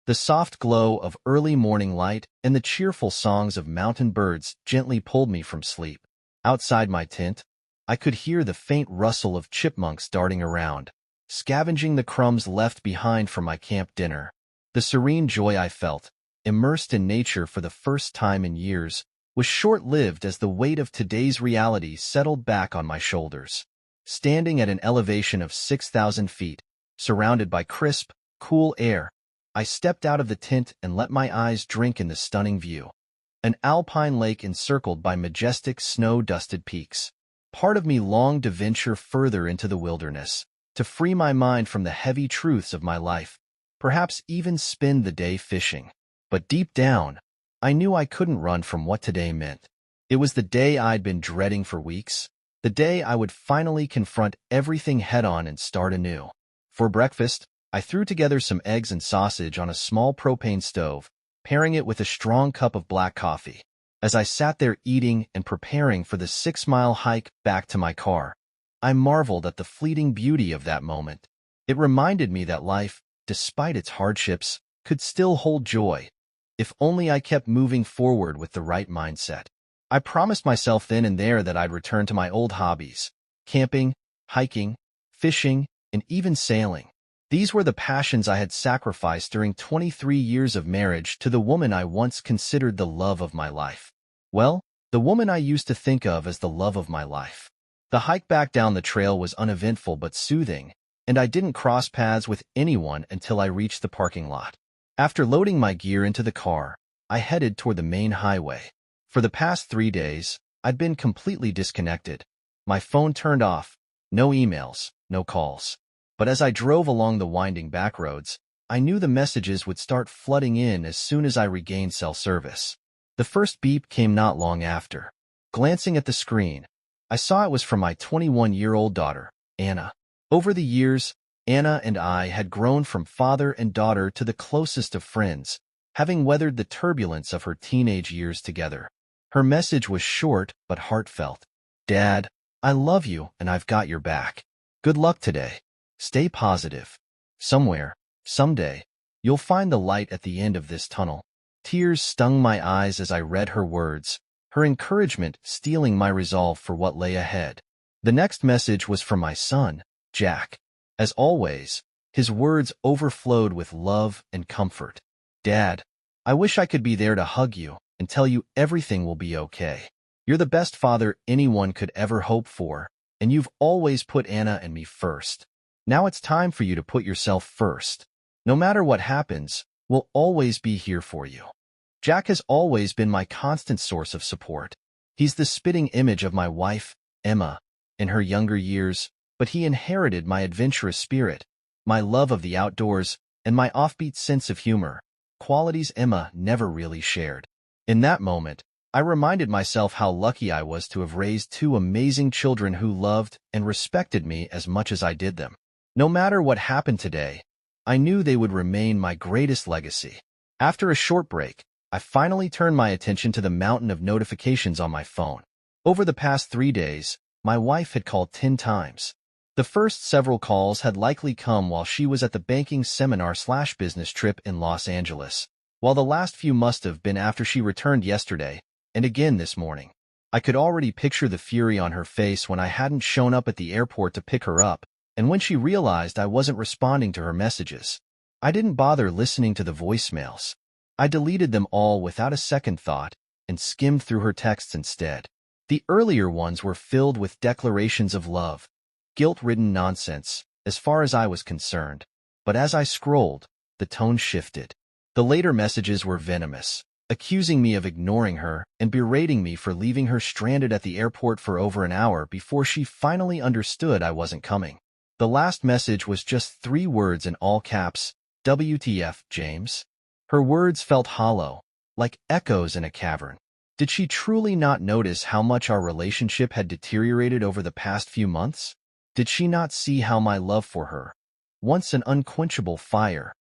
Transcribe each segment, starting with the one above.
The soft glow of early morning light and the cheerful songs of mountain birds gently pulled me from sleep. Outside my tent, I could hear the faint rustle of chipmunks darting around, scavenging the crumbs left behind from my camp dinner. The serene joy I felt, immersed in nature for the first time in years, was short-lived as the weight of today's reality settled back on my shoulders. Standing at an elevation of 6,000 feet, surrounded by crisp, cool air, I stepped out of the tent and let my eyes drink in the stunning view. An alpine lake encircled by majestic snow-dusted peaks. Part of me longed to venture further into the wilderness, to free my mind from the heavy truths of my life, perhaps even spend the day fishing. But deep down, I knew I couldn't run from what today meant. It was the day I'd been dreading for weeks, the day I would finally confront everything head-on and start anew. For breakfast, I threw together some eggs and sausage on a small propane stove, pairing it with a strong cup of black coffee. As I sat there eating and preparing for the 6-mile hike back to my car, I marveled at the fleeting beauty of that moment. It reminded me that life, despite its hardships, could still hold joy, if only I kept moving forward with the right mindset. I promised myself then and there that I'd return to my old hobbies: camping, hiking, fishing, and even sailing. These were the passions I had sacrificed during 23 years of marriage to the woman I once considered the love of my life. Well, the woman I used to think of as the love of my life. The hike back down the trail was uneventful but soothing, and I didn't cross paths with anyone until I reached the parking lot. After loading my gear into the car, I headed toward the main highway. For the past 3 days, I'd been completely disconnected. My phone turned off, no emails, no calls. But as I drove along the winding back roads, I knew the messages would start flooding in as soon as I regained cell service. The first beep came not long after. Glancing at the screen, I saw it was from my 21-year-old daughter, Anna. Over the years, Anna and I had grown from father and daughter to the closest of friends, having weathered the turbulence of her teenage years together. Her message was short but heartfelt. "Dad, I love you and I've got your back. Good luck today. Stay positive. Somewhere, someday, you'll find the light at the end of this tunnel." Tears stung my eyes as I read her words, her encouragement steeling my resolve for what lay ahead. The next message was from my son, Jack. As always, his words overflowed with love and comfort. "Dad, I wish I could be there to hug you and tell you everything will be okay. You're the best father anyone could ever hope for, and you've always put Anna and me first. Now it's time for you to put yourself first. No matter what happens, we'll always be here for you." Jack has always been my constant source of support. He's the spitting image of my wife, Emma, in her younger years, but he inherited my adventurous spirit, my love of the outdoors, and my offbeat sense of humor, qualities Emma never really shared. In that moment, I reminded myself how lucky I was to have raised 2 amazing children who loved and respected me as much as I did them. No matter what happened today, I knew they would remain my greatest legacy. After a short break, I finally turned my attention to the mountain of notifications on my phone. Over the past 3 days, my wife had called 10 times. The first several calls had likely come while she was at the banking seminar/business trip in Los Angeles, while the last few must have been after she returned yesterday, and again this morning. I could already picture the fury on her face when I hadn't shown up at the airport to pick her up, and when she realized I wasn't responding to her messages. I didn't bother listening to the voicemails. I deleted them all without a second thought and skimmed through her texts instead. The earlier ones were filled with declarations of love, guilt-ridden nonsense, as far as I was concerned. But as I scrolled, the tone shifted. The later messages were venomous, accusing me of ignoring her and berating me for leaving her stranded at the airport for over an hour before she finally understood I wasn't coming. The last message was just 3 words in all caps: "WTF, James?" Her words felt hollow, like echoes in a cavern. Did she truly not notice how much our relationship had deteriorated over the past few months? Did she not see how my love for her, once an unquenchable fire,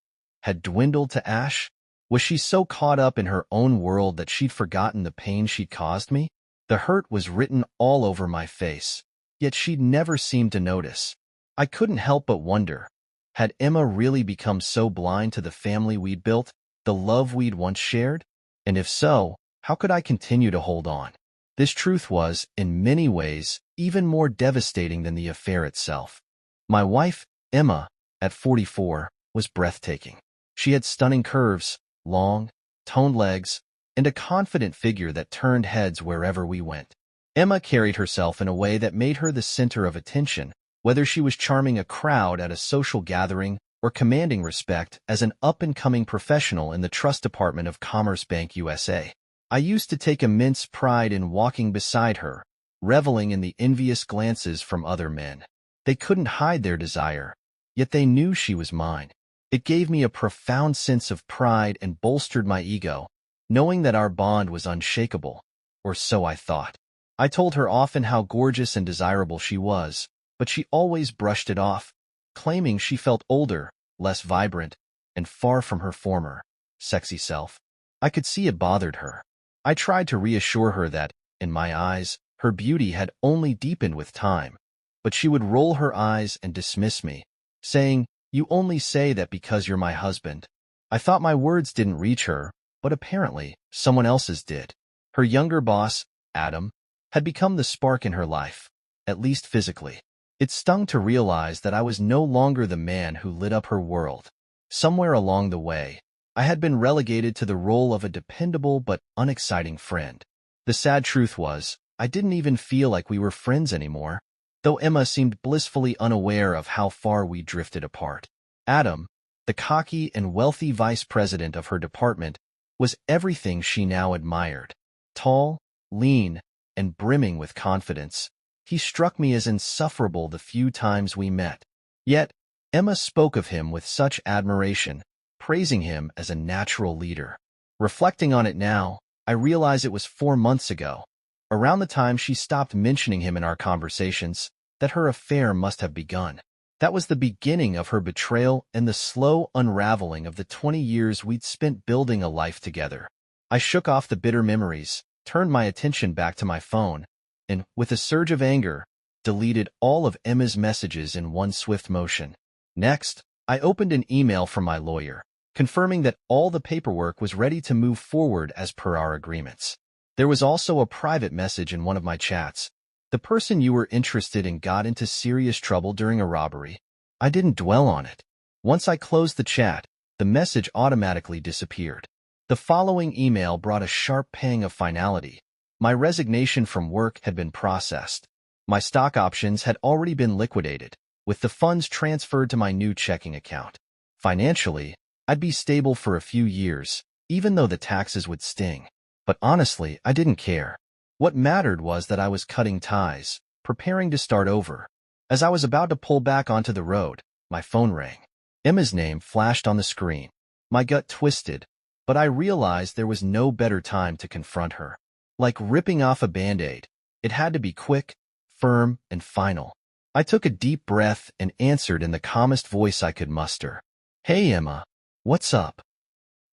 had dwindled to ash? Was she so caught up in her own world that she'd forgotten the pain she'd caused me? The hurt was written all over my face, yet she'd never seemed to notice. I couldn't help but wonder, Had Emma really become so blind to the family we'd built, the love we'd once shared? And if so, how could I continue to hold on? This truth was, in many ways, even more devastating than the affair itself. My wife, Emma, at 44, was breathtaking. She had stunning curves, long, toned legs, and a confident figure that turned heads wherever we went. Emma carried herself in a way that made her the center of attention, whether she was charming a crowd at a social gathering or commanding respect as an up-and-coming professional in the Trust Department of Commerce Bank USA. I used to take immense pride in walking beside her, reveling in the envious glances from other men. They couldn't hide their desire, yet they knew she was mine. It gave me a profound sense of pride and bolstered my ego, knowing that our bond was unshakable, or so I thought. I told her often how gorgeous and desirable she was, but she always brushed it off, claiming she felt older, less vibrant, and far from her former, sexy self. I could see it bothered her. I tried to reassure her that, in my eyes, her beauty had only deepened with time, but she would roll her eyes and dismiss me, saying, "You only say that because you're my husband." I thought my words didn't reach her, but apparently, someone else's did. Her younger boss, Adam, had become the spark in her life, at least physically. It stung to realize that I was no longer the man who lit up her world. Somewhere along the way, I had been relegated to the role of a dependable but unexciting friend. The sad truth was, I didn't even feel like we were friends anymore, though Emma seemed blissfully unaware of how far we drifted apart. Adam, the cocky and wealthy vice president of her department, was everything she now admired. Tall, lean, and brimming with confidence, he struck me as insufferable the few times we met. Yet, Emma spoke of him with such admiration, praising him as a natural leader. Reflecting on it now, I realize it was 4 months ago, around the time she stopped mentioning him in our conversations, that her affair must have begun. That was the beginning of her betrayal and the slow unraveling of the 20 years we'd spent building a life together. I shook off the bitter memories, turned my attention back to my phone, and, with a surge of anger, deleted all of Emma's messages in one swift motion. Next, I opened an email from my lawyer, confirming that all the paperwork was ready to move forward as per our agreements. There was also a private message in one of my chats. "The person you were interested in got into serious trouble during a robbery." I didn't dwell on it. Once I closed the chat, the message automatically disappeared. The following email brought a sharp pang of finality. My resignation from work had been processed. My stock options had already been liquidated, with the funds transferred to my new checking account. Financially, I'd be stable for a few years, even though the taxes would sting. But honestly, I didn't care. What mattered was that I was cutting ties, preparing to start over. As I was about to pull back onto the road, my phone rang. Emma's name flashed on the screen. My gut twisted, but I realized there was no better time to confront her. Like ripping off a Band-Aid, it had to be quick, firm, and final. I took a deep breath and answered in the calmest voice I could muster. "Hey, Emma, what's up?"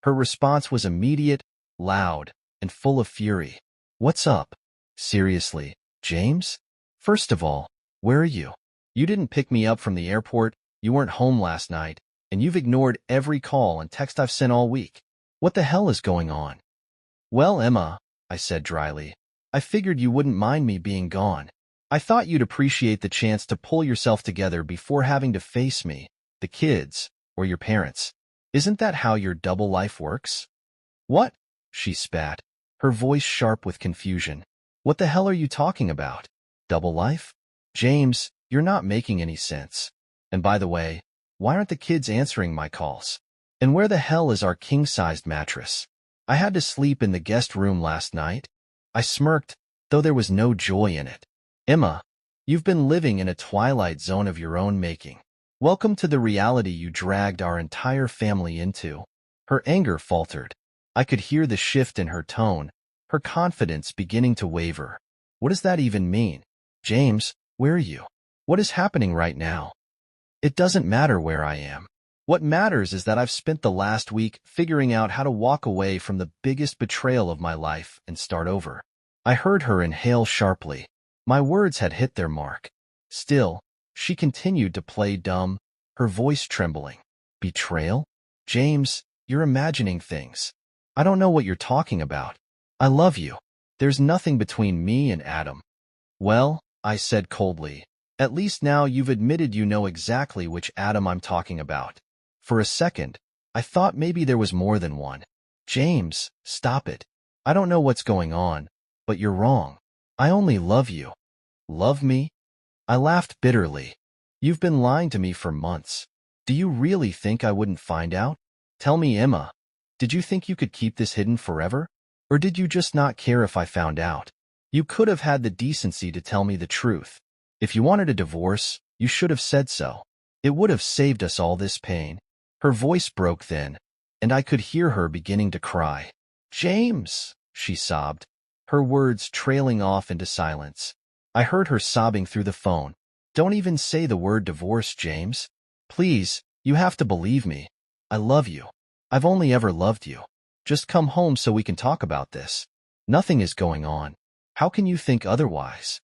Her response was immediate, loud, and full of fury. "What's up? Seriously, James? First of all, where are you? You didn't pick me up from the airport, you weren't home last night, and you've ignored every call and text I've sent all week. What the hell is going on?" "Well, Emma," I said dryly, "I figured you wouldn't mind me being gone. I thought you'd appreciate the chance to pull yourself together before having to face me, the kids, or your parents. Isn't that how your double life works?" "What?" she spat, her voice sharp with confusion. "What the hell are you talking about? Double life? James, you're not making any sense. And by the way, why aren't the kids answering my calls? And where the hell is our king-sized mattress? I had to sleep in the guest room last night." I smirked, though there was no joy in it. "Emma, you've been living in a twilight zone of your own making. Welcome to the reality you dragged our entire family into." Her anger faltered. I could hear the shift in her tone, her confidence beginning to waver. "What does that even mean? James, where are you? What is happening right now?" "It doesn't matter where I am. What matters is that I've spent the last week figuring out how to walk away from the biggest betrayal of my life and start over." I heard her inhale sharply. My words had hit their mark. Still, she continued to play dumb, her voice trembling. Betrayal? James, you're imagining things. I don't know what you're talking about. I love you. There's nothing between me and Adam. Well, I said coldly, at least now you've admitted you know exactly which Adam I'm talking about. For a second, I thought maybe there was more than one. James, stop it. I don't know what's going on, but you're wrong. I only love you. Love me? I laughed bitterly. You've been lying to me for months. Do you really think I wouldn't find out? Tell me, Emma, did you think you could keep this hidden forever? Or did you just not care if I found out? You could have had the decency to tell me the truth. If you wanted a divorce, you should have said so. It would have saved us all this pain. Her voice broke then, and I could hear her beginning to cry. James, she sobbed, her words trailing off into silence. I heard her sobbing through the phone. Don't even say the word divorce, James. Please, you have to believe me. I love you. I've only ever loved you. Just come home so we can talk about this. Nothing is going on. How can you think otherwise?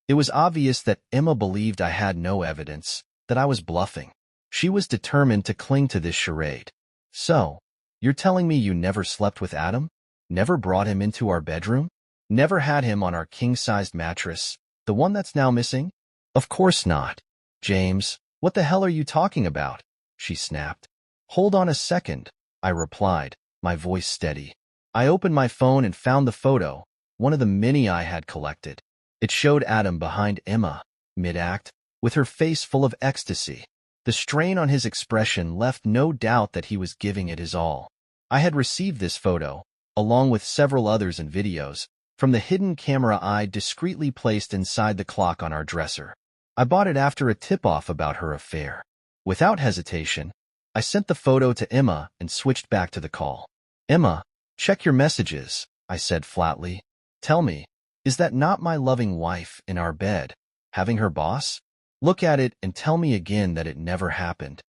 It was obvious that Emma believed I had no evidence, that I was bluffing. She was determined to cling to this charade. So, you're telling me you never slept with Adam? Never brought him into our bedroom? Never had him on our king-sized mattress, the one that's now missing? Of course not. James, what the hell are you talking about? She snapped. Hold on a second, I replied, my voice steady. I opened my phone and found the photo, one of the many I had collected. It showed Adam behind Emma, mid-act, with her face full of ecstasy. The strain on his expression left no doubt that he was giving it his all. I had received this photo, along with several others and videos, from the hidden camera I discreetly placed inside the clock on our dresser. I bought it after a tip-off about her affair. Without hesitation, I sent the photo to Emma and switched back to the call. Emma, check your messages, I said flatly. Tell me, is that not my loving wife in our bed, having her boss? Look at it and tell me again that it never happened.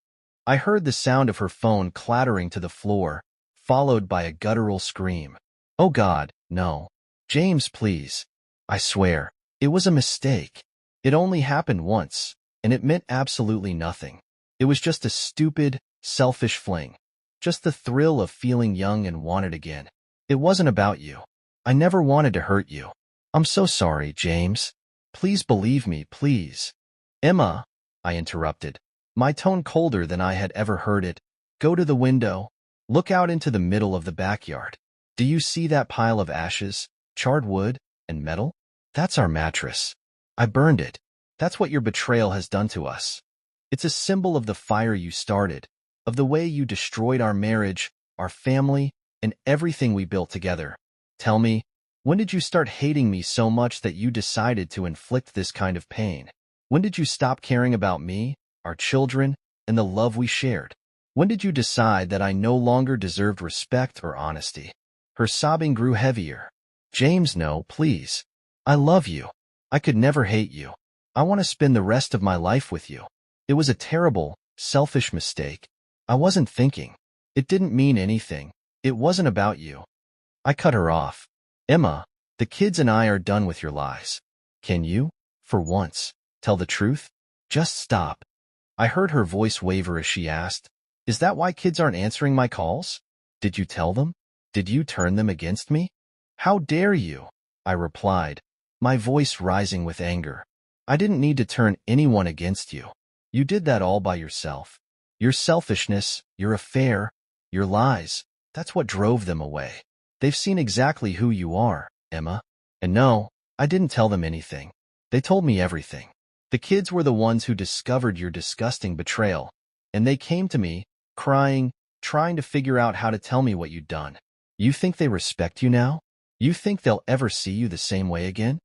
I heard the sound of her phone clattering to the floor, followed by a guttural scream. Oh God, no. James, please. I swear, it was a mistake. It only happened once, and it meant absolutely nothing. It was just a stupid, selfish fling. Just the thrill of feeling young and wanted again. It wasn't about you. I never wanted to hurt you. I'm so sorry, James. Please believe me, please. Emma, I interrupted, my tone colder than I had ever heard it. Go to the window. Look out into the middle of the backyard. Do you see that pile of ashes, charred wood, and metal? That's our mattress. I burned it. That's what your betrayal has done to us. It's a symbol of the fire you started, of the way you destroyed our marriage, our family, and everything we built together. Tell me, when did you start hating me so much that you decided to inflict this kind of pain? When did you stop caring about me, our children, and the love we shared? When did you decide that I no longer deserved respect or honesty? Her sobbing grew heavier. James, no, please. I love you. I could never hate you. I want to spend the rest of my life with you. It was a terrible, selfish mistake. I wasn't thinking. It didn't mean anything. It wasn't about you. I cut her off. Emma, the kids and I are done with your lies. Can you, for once, tell the truth? Just stop. I heard her voice waver as she asked, is that why kids aren't answering my calls? Did you tell them? Did you turn them against me? How dare you? I replied, my voice rising with anger. I didn't need to turn anyone against you. You did that all by yourself. Your selfishness, your affair, your lies, that's what drove them away. They've seen exactly who you are, Emma. And no, I didn't tell them anything. They told me everything. The kids were the ones who discovered your disgusting betrayal, and they came to me, crying, trying to figure out how to tell me what you'd done. You think they respect you now? You think they'll ever see you the same way again?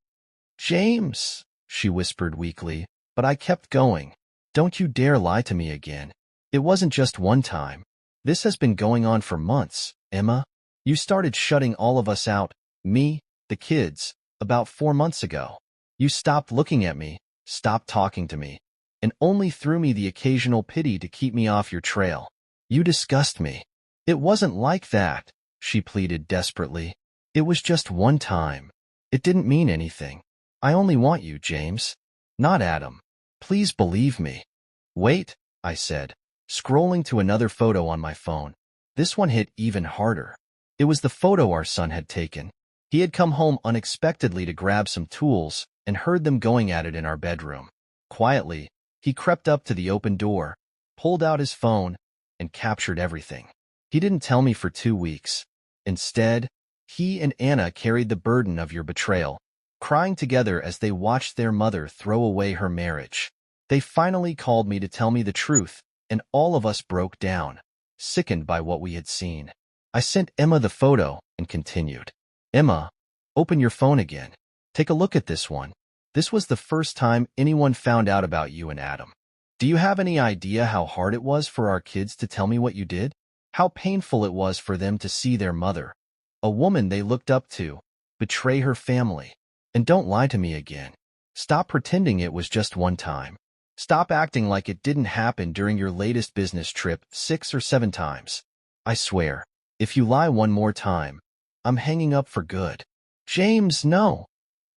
James, she whispered weakly, but I kept going. Don't you dare lie to me again. It wasn't just one time. This has been going on for months, Emma. You started shutting all of us out, me, the kids, about 4 months ago. You stopped looking at me, stopped talking to me, and only threw me the occasional pity to keep me off your trail. You disgust me. It wasn't like that, she pleaded desperately. It was just one time. It didn't mean anything. I only want you, James. Not Adam. Please believe me. Wait, I said, scrolling to another photo on my phone. This one hit even harder. It was the photo our son had taken. He had come home unexpectedly to grab some tools and heard them going at it in our bedroom. Quietly, he crept up to the open door, pulled out his phone, and captured everything. He didn't tell me for 2 weeks. Instead, he and Anna carried the burden of your betrayal, crying together as they watched their mother throw away her marriage. They finally called me to tell me the truth, and all of us broke down, sickened by what we had seen. I sent Emma the photo and continued. Emma, open your phone again. Take a look at this one. This was the first time anyone found out about you and Adam. Do you have any idea how hard it was for our kids to tell me what you did? How painful it was for them to see their mother, a woman they looked up to, betray her family. And don't lie to me again. Stop pretending it was just one time. Stop acting like it didn't happen during your latest business trip 6 or 7 times. I swear, if you lie one more time, I'm hanging up for good. James, no,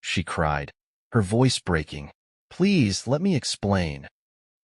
she cried, her voice breaking. Please, let me explain.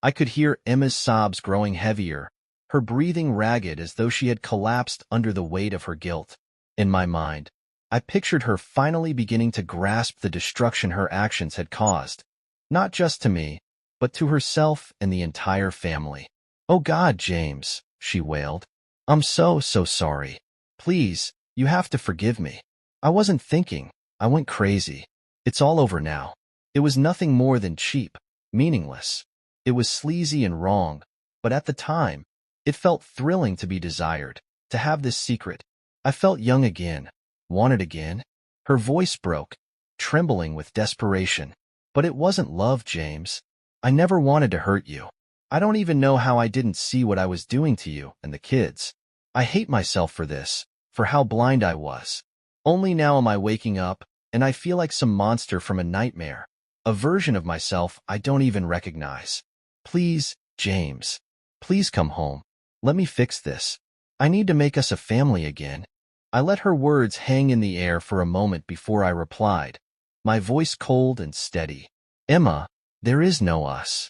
I could hear Emma's sobs growing heavier, her breathing ragged as though she had collapsed under the weight of her guilt. In my mind, I pictured her finally beginning to grasp the destruction her actions had caused, not just to me, but to herself and the entire family. Oh God, James, she wailed. I'm so sorry. Please, you have to forgive me. I wasn't thinking. I went crazy. It's all over now. It was nothing more than cheap, meaningless. It was sleazy and wrong, but at the time, it felt thrilling to be desired, to have this secret. I felt young again, wanted again. Her voice broke, trembling with desperation. But it wasn't love, James. I never wanted to hurt you. I don't even know how I didn't see what I was doing to you and the kids. I hate myself for this, for how blind I was. Only now am I waking up, and I feel like some monster from a nightmare, a version of myself I don't even recognize. Please, James, please come home. Let me fix this. I need to make us a family again. I let her words hang in the air for a moment before I replied, my voice cold and steady. Emma, there is no us.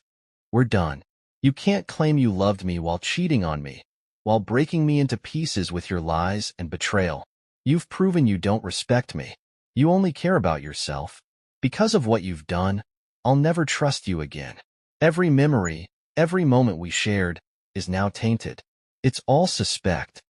We're done. You can't claim you loved me while cheating on me, while breaking me into pieces with your lies and betrayal. You've proven you don't respect me. You only care about yourself. Because of what you've done, I'll never trust you again. Every memory, every moment we shared, is now tainted. It's all suspect.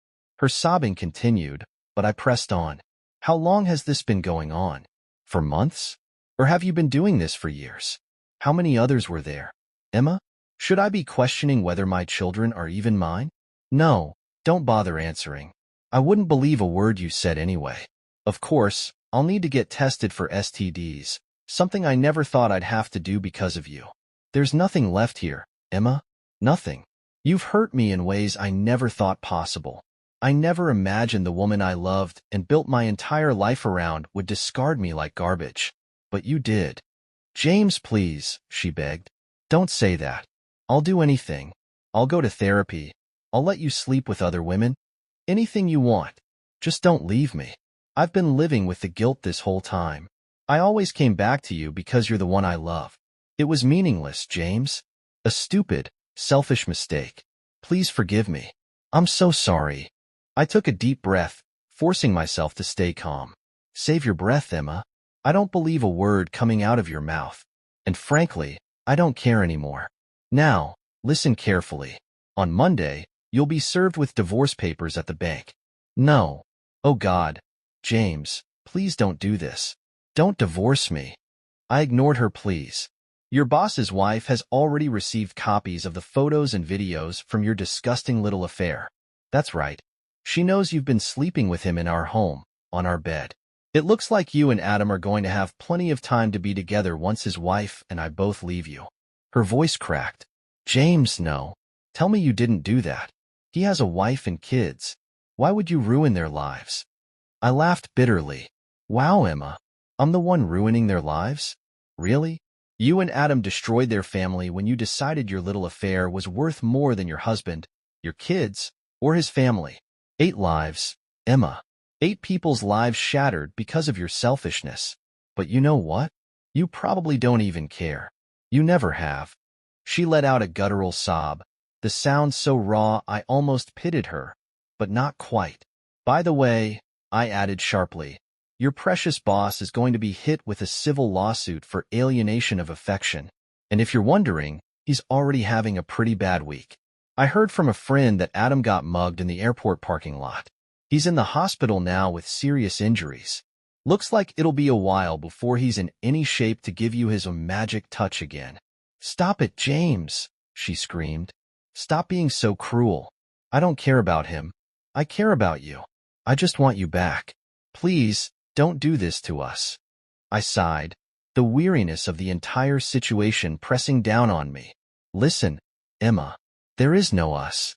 Her sobbing continued, but I pressed on. How long has this been going on? For months? Or have you been doing this for years? How many others were there? Emma? Should I be questioning whether my children are even mine? No, don't bother answering. I wouldn't believe a word you said anyway. Of course, I'll need to get tested for STDs, something I never thought I'd have to do because of you. There's nothing left here, Emma. Nothing. You've hurt me in ways I never thought possible. I never imagined the woman I loved and built my entire life around would discard me like garbage. But you did. James, please, she begged. Don't say that. I'll do anything. I'll go to therapy. I'll let you sleep with other women. Anything you want. Just don't leave me. I've been living with the guilt this whole time. I always came back to you because you're the one I love. It was meaningless, James. A stupid, selfish mistake. Please forgive me. I'm so sorry. I took a deep breath, forcing myself to stay calm. Save your breath, Emma. I don't believe a word coming out of your mouth. And frankly, I don't care anymore. Now, listen carefully. On Monday, you'll be served with divorce papers at the bank. No. Oh God. James, please don't do this. Don't divorce me. I ignored her pleas. Your boss's wife has already received copies of the photos and videos from your disgusting little affair. That's right. She knows you've been sleeping with him in our home, on our bed. It looks like you and Adam are going to have plenty of time to be together once his wife and I both leave you. Her voice cracked. James, no. Tell me you didn't do that. He has a wife and kids. Why would you ruin their lives? I laughed bitterly. Wow, Emma. I'm the one ruining their lives? Really? You and Adam destroyed their family when you decided your little affair was worth more than your husband, your kids, or his family. 8 lives, Emma. 8 people's lives shattered because of your selfishness. But you know what? You probably don't even care. You never have. She let out a guttural sob, the sound so raw I almost pitied her, but not quite. By the way, I added sharply, your precious boss is going to be hit with a civil lawsuit for alienation of affection. And if you're wondering, he's already having a pretty bad week. I heard from a friend that Adam got mugged in the airport parking lot. He's in the hospital now with serious injuries. Looks like it'll be a while before he's in any shape to give you his magic touch again. Stop it, James, she screamed. Stop being so cruel. I don't care about him. I care about you. I just want you back. Please, don't do this to us. I sighed, the weariness of the entire situation pressing down on me. Listen, Emma, there is no us.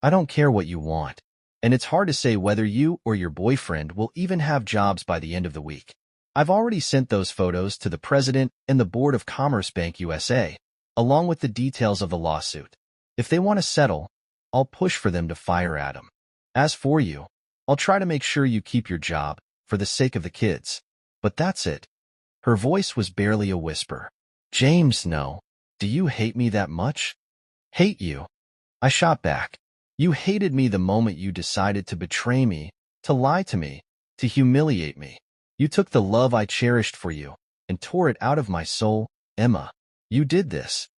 I don't care what you want. And it's hard to say whether you or your boyfriend will even have jobs by the end of the week. I've already sent those photos to the president and the Board of Commerce Bank USA, along with the details of the lawsuit. If they want to settle, I'll push for them to fire Adam. As for you, I'll try to make sure you keep your job, for the sake of the kids. But that's it. Her voice was barely a whisper. James, no. Do you hate me that much? Hate you? I shot back. You hated me the moment you decided to betray me, to lie to me, to humiliate me. You took the love I cherished for you and tore it out of my soul. Emma, you did this.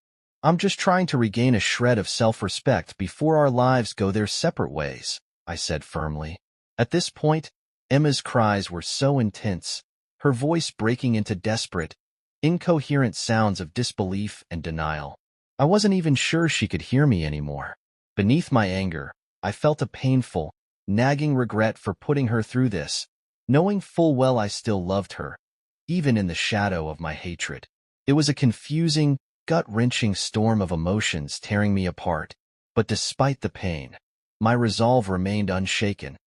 I'm just trying to regain a shred of self-respect before our lives go their separate ways, I said firmly. At this point, Emma's cries were so intense, her voice breaking into desperate, incoherent sounds of disbelief and denial. I wasn't even sure she could hear me anymore. Beneath my anger, I felt a painful, nagging regret for putting her through this, knowing full well I still loved her, even in the shadow of my hatred. It was a confusing, gut-wrenching storm of emotions tearing me apart, but despite the pain, my resolve remained unshaken.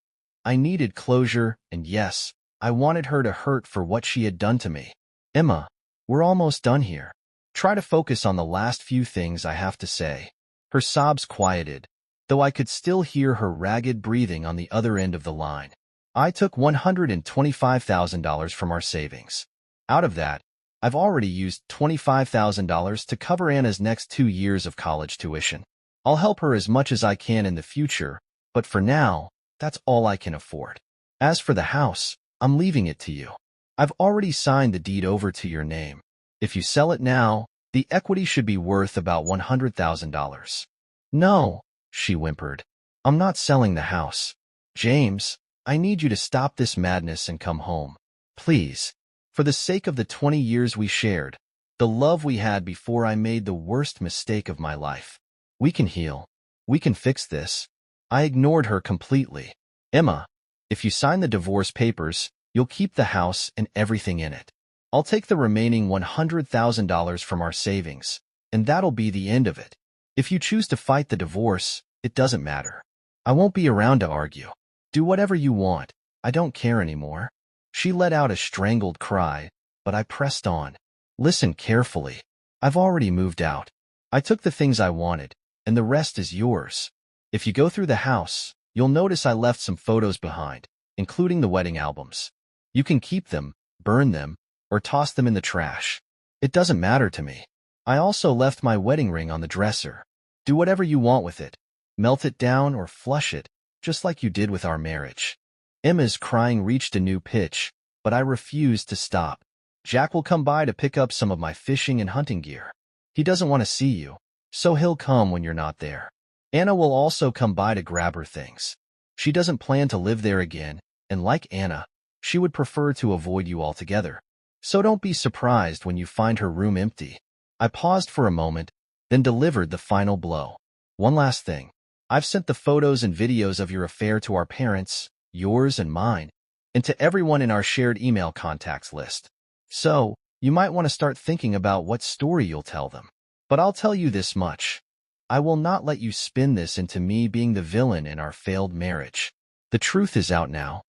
I needed closure, and yes, I wanted her to hurt for what she had done to me. Emma, we're almost done here. Try to focus on the last few things I have to say. Her sobs quieted, though I could still hear her ragged breathing on the other end of the line. I took $125,000 from our savings. Out of that, I've already used $25,000 to cover Anna's next 2 years of college tuition. I'll help her as much as I can in the future, but for now, that's all I can afford. As for the house, I'm leaving it to you. I've already signed the deed over to your name. If you sell it now, the equity should be worth about $100,000. No, she whimpered. I'm not selling the house. James, I need you to stop this madness and come home. Please, for the sake of the 20 years we shared, the love we had before I made the worst mistake of my life. We can heal. We can fix this. I ignored her completely. Emma, if you sign the divorce papers, you'll keep the house and everything in it. I'll take the remaining $100,000 from our savings, and that'll be the end of it. If you choose to fight the divorce, it doesn't matter. I won't be around to argue. Do whatever you want. I don't care anymore. She let out a strangled cry, but I pressed on. Listen carefully. I've already moved out. I took the things I wanted, and the rest is yours. If you go through the house, you'll notice I left some photos behind, including the wedding albums. You can keep them, burn them, or toss them in the trash. It doesn't matter to me. I also left my wedding ring on the dresser. Do whatever you want with it. Melt it down or flush it, just like you did with our marriage. Emma's crying reached a new pitch, but I refused to stop. Jack will come by to pick up some of my fishing and hunting gear. He doesn't want to see you, so he'll come when you're not there. Anna will also come by to grab her things. She doesn't plan to live there again, and like Anna, she would prefer to avoid you altogether. So don't be surprised when you find her room empty. I paused for a moment, then delivered the final blow. One last thing. I've sent the photos and videos of your affair to our parents, yours and mine, and to everyone in our shared email contacts list. So, you might want to start thinking about what story you'll tell them. But I'll tell you this much. I will not let you spin this into me being the villain in our failed marriage. The truth is out now.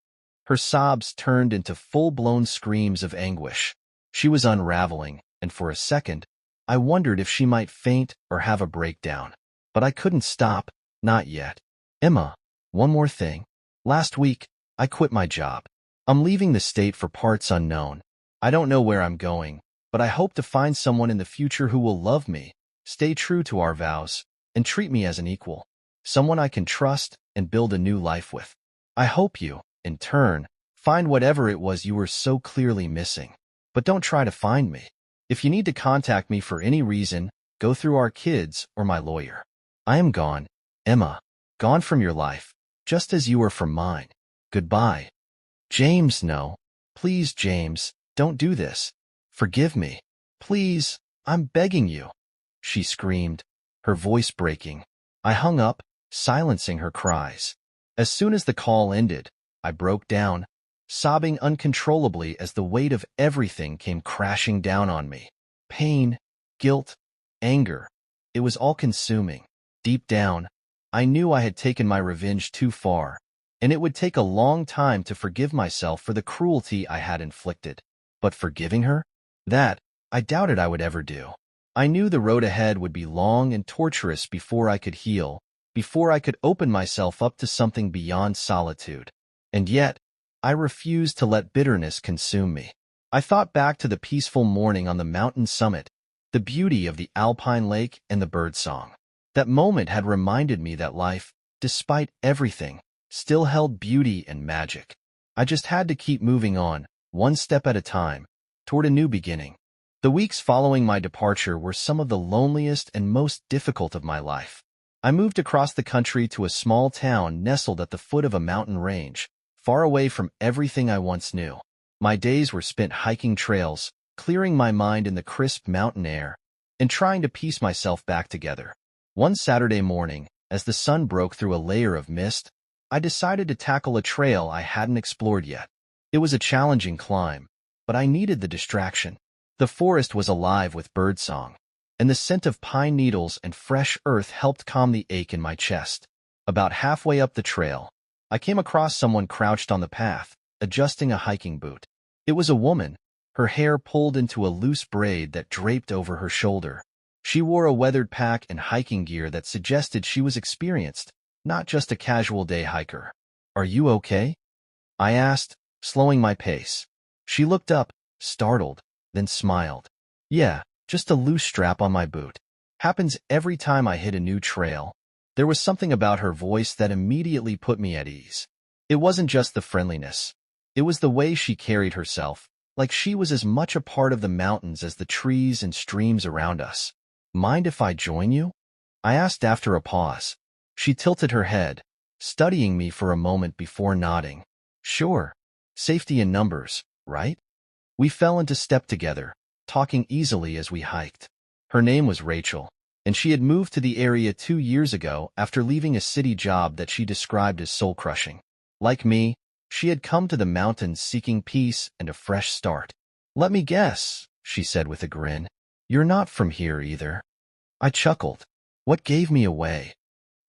Her sobs turned into full-blown screams of anguish. She was unraveling, and for a second, I wondered if she might faint or have a breakdown. But I couldn't stop, not yet. Emma, one more thing. Last week, I quit my job. I'm leaving the state for parts unknown. I don't know where I'm going, but I hope to find someone in the future who will love me, stay true to our vows, and treat me as an equal, someone I can trust and build a new life with. I hope you, in turn, find whatever it was you were so clearly missing. But don't try to find me. If you need to contact me for any reason, go through our kids or my lawyer. I am gone, Emma, gone from your life, just as you were from mine. Goodbye. James, no. Please, James, don't do this. Forgive me. Please, I'm begging you. She screamed, her voice breaking. I hung up, silencing her cries. As soon as the call ended, I broke down, sobbing uncontrollably as the weight of everything came crashing down on me. Pain, guilt, anger. It was all consuming. Deep down, I knew I had taken my revenge too far, and it would take a long time to forgive myself for the cruelty I had inflicted. But forgiving her? That, I doubted I would ever do. I knew the road ahead would be long and torturous before I could heal, before I could open myself up to something beyond solitude. And yet, I refused to let bitterness consume me. I thought back to the peaceful morning on the mountain summit, the beauty of the alpine lake and the birdsong. That moment had reminded me that life, despite everything, still held beauty and magic. I just had to keep moving on, one step at a time, toward a new beginning. The weeks following my departure were some of the loneliest and most difficult of my life. I moved across the country to a small town nestled at the foot of a mountain range, far away from everything I once knew. My days were spent hiking trails, clearing my mind in the crisp mountain air, and trying to piece myself back together. One Saturday morning, as the sun broke through a layer of mist, I decided to tackle a trail I hadn't explored yet. It was a challenging climb, but I needed the distraction. The forest was alive with birdsong, and the scent of pine needles and fresh earth helped calm the ache in my chest. About halfway up the trail, I came across someone crouched on the path, adjusting a hiking boot. It was a woman, her hair pulled into a loose braid that draped over her shoulder. She wore a weathered pack and hiking gear that suggested she was experienced, not just a casual day hiker. "Are you okay?" I asked, slowing my pace. She looked up, startled, then smiled. "Yeah, just a loose strap on my boot. Happens every time I hit a new trail." There was something about her voice that immediately put me at ease. It wasn't just the friendliness. It was the way she carried herself, like she was as much a part of the mountains as the trees and streams around us. "Mind if I join you?" I asked after a pause. She tilted her head, studying me for a moment before nodding. "Sure. Safety in numbers, right?" We fell into step together, talking easily as we hiked. Her name was Rachel, and she had moved to the area 2 years ago after leaving a city job that she described as soul-crushing. Like me, she had come to the mountains seeking peace and a fresh start. "Let me guess," she said with a grin. "You're not from here either." I chuckled. What gave me away?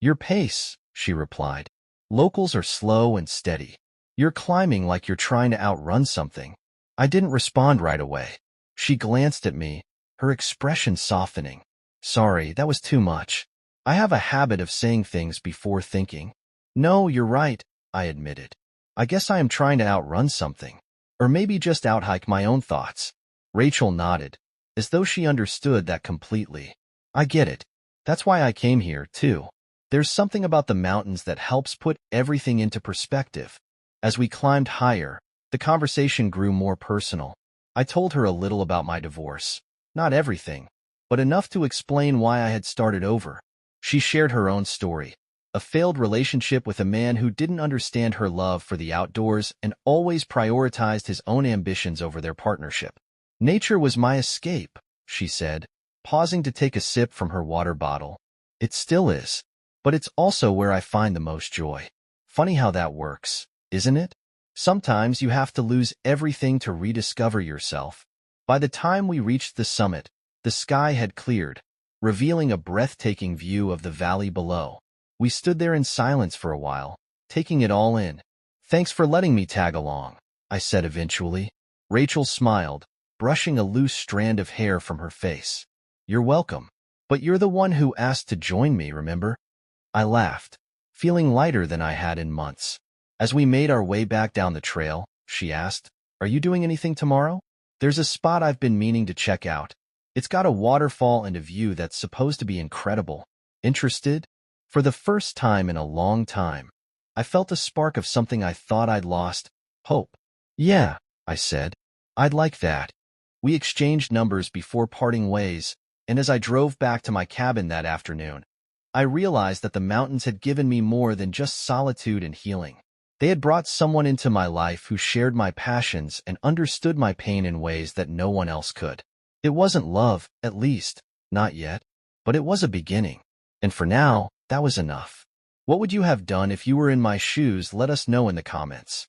"Your pace," she replied. "Locals are slow and steady. You're climbing like you're trying to outrun something." I didn't respond right away. She glanced at me, her expression softening. "Sorry, that was too much. I have a habit of saying things before thinking." "No, you're right," I admitted. "I guess I am trying to outrun something. Or maybe just outhike my own thoughts." Rachel nodded, as though she understood that completely. "I get it. That's why I came here, too. There's something about the mountains that helps put everything into perspective." As we climbed higher, the conversation grew more personal. I told her a little about my divorce. Not everything, but enough to explain why I had started over. She shared her own story. A failed relationship with a man who didn't understand her love for the outdoors and always prioritized his own ambitions over their partnership. "Nature was my escape," she said, pausing to take a sip from her water bottle. "It still is, but it's also where I find the most joy." Funny how that works, isn't it? Sometimes you have to lose everything to rediscover yourself. By the time we reached the summit, the sky had cleared, revealing a breathtaking view of the valley below. We stood there in silence for a while, taking it all in. "Thanks for letting me tag along," I said eventually. Rachel smiled, brushing a loose strand of hair from her face. "You're welcome. But you're the one who asked to join me, remember?" I laughed, feeling lighter than I had in months. As we made our way back down the trail, she asked, "Are you doing anything tomorrow?" "There's a spot I've been meaning to check out. It's got a waterfall and a view that's supposed to be incredible." Interested? For the first time in a long time, I felt a spark of something I thought I'd lost, hope. Yeah, I said. I'd like that. We exchanged numbers before parting ways, and as I drove back to my cabin that afternoon, I realized that the mountains had given me more than just solitude and healing. They had brought someone into my life who shared my passions and understood my pain in ways that no one else could. It wasn't love, at least, not yet, but it was a beginning. And for now, that was enough. What would you have done if you were in my shoes? Let us know in the comments.